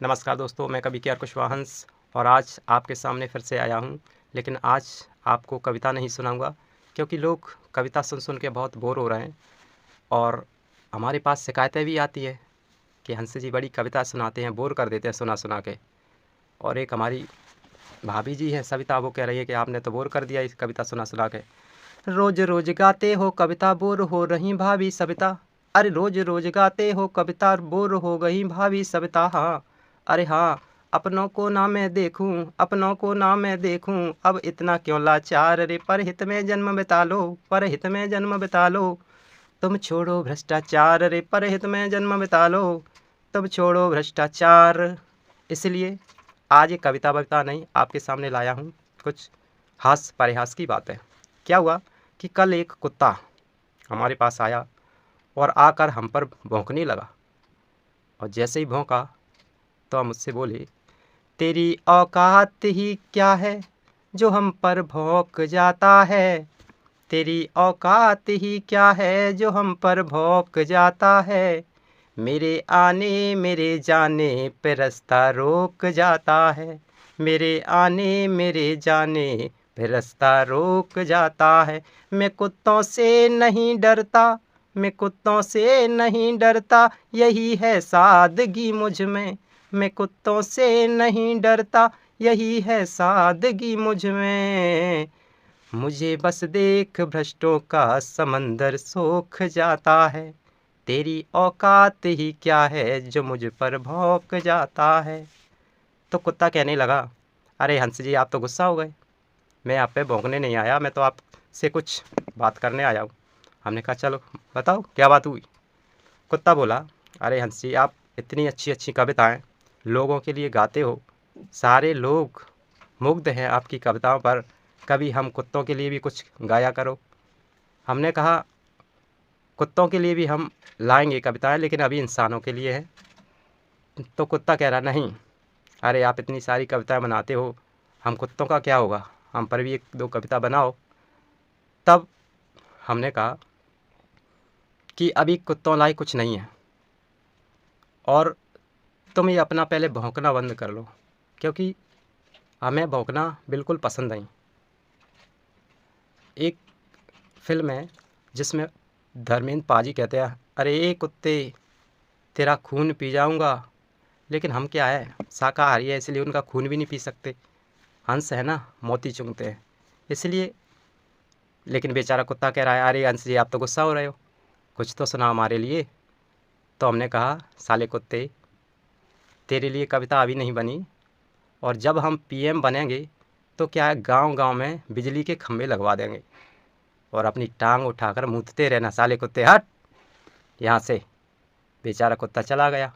नमस्कार दोस्तों, मैं कवि के आर कुशवाहा और आज आपके सामने फिर से आया हूँ। लेकिन आज आपको कविता नहीं सुनाऊंगा क्योंकि लोग कविता सुन के बहुत बोर हो रहे हैं और हमारे पास शिकायतें भी आती है कि हंस जी बड़ी कविता सुनाते हैं, बोर कर देते हैं सुना के। और एक हमारी भाभी जी है सविता, वो कह रही है कि आपने तो बोर कर दिया इस कविता सुना के। रोज रोज गाते हो कविता, बोर हो रही भाभी सविता। अरे रोज रोज गाते हो कविता, बोर हो गई भाभी सविता। हाँ, अरे हाँ, अपनों को ना मैं देखूं, अपनों को ना मैं देखूं, अब इतना क्यों लाचार रे। परहित में जन्म बिता लो, परहित में जन्म बिता लो, तुम छोड़ो भ्रष्टाचार रे। परहित में जन्म बिता लो, तुम छोड़ो भ्रष्टाचार। इसलिए आज ये कविता बविता नहीं, आपके सामने लाया हूँ कुछ हास्य परिहास की बात है। क्या हुआ कि कल एक कुत्ता हमारे पास आया और आकर हम पर भौंकने लगा। और जैसे ही भौंका तो हम मुझसे बोले, तेरी औकात ही क्या है जो हम पर भौंक जाता है। तेरी औकात ही क्या है जो हम पर भौंक जाता है। मेरे आने मेरे जाने पे रास्ता रोक जाता है। मेरे आने मेरे जाने पे रास्ता रोक जाता है। मैं कुत्तों से नहीं डरता, मैं कुत्तों से नहीं डरता, यही है सादगी मुझ में। मैं कुत्तों से नहीं डरता, यही है सादगी मुझ में। मुझे बस देख भ्रष्टों का समंदर सोख जाता है। तेरी औकात ही क्या है जो मुझ पर भौंक जाता है। तो कुत्ता कहने लगा, अरे हंस जी, आप तो गुस्सा हो गए। मैं आप पे भौंकने नहीं आया, मैं तो आपसे कुछ बात करने आया हूँ। हमने कहा चलो बताओ क्या बात हुई। कुत्ता बोला, अरे हंस जी, आप इतनी अच्छी अच्छी कविताएं लोगों के लिए गाते हो, सारे लोग मुग्ध हैं आपकी कविताओं पर, कभी हम कुत्तों के लिए भी कुछ गाया करो। हमने कहा कुत्तों के लिए भी हम लाएंगे कविताएं, लेकिन अभी इंसानों के लिए है। तो कुत्ता कह रहा, नहीं, अरे आप इतनी सारी कविताएं बनाते हो, हम कुत्तों का क्या होगा, हम पर भी एक दो कविता बनाओ। तब हमने कहा कि अभी कुत्तों लायक कुछ नहीं है और तुम ये अपना पहले भौंकना बंद कर लो, क्योंकि हमें भौंकना बिल्कुल पसंद नहीं। एक फिल्म है जिसमें धर्मेंद्र पाजी कहते हैं, अरे ए कुत्ते, तेरा खून पी जाऊंगा। लेकिन हम क्या है, शाकाहारी है, इसलिए उनका खून भी नहीं पी सकते। हंस है ना, मोती चुंगते हैं इसलिए। लेकिन बेचारा कुत्ता कह रहा है, अरे हंस जी, आप तो गुस्सा हो रहे हो, कुछ तो सुना हमारे लिए। तो हमने कहा, साले कुत्ते, तेरे लिए कविता अभी नहीं बनी, और जब हम पीएम बनेंगे तो क्या है, गांव गांव में बिजली के खंभे लगवा देंगे और अपनी टांग उठाकर मूतते रहना। साले कुत्ते हट यहाँ से। बेचारा कुत्ता चला गया।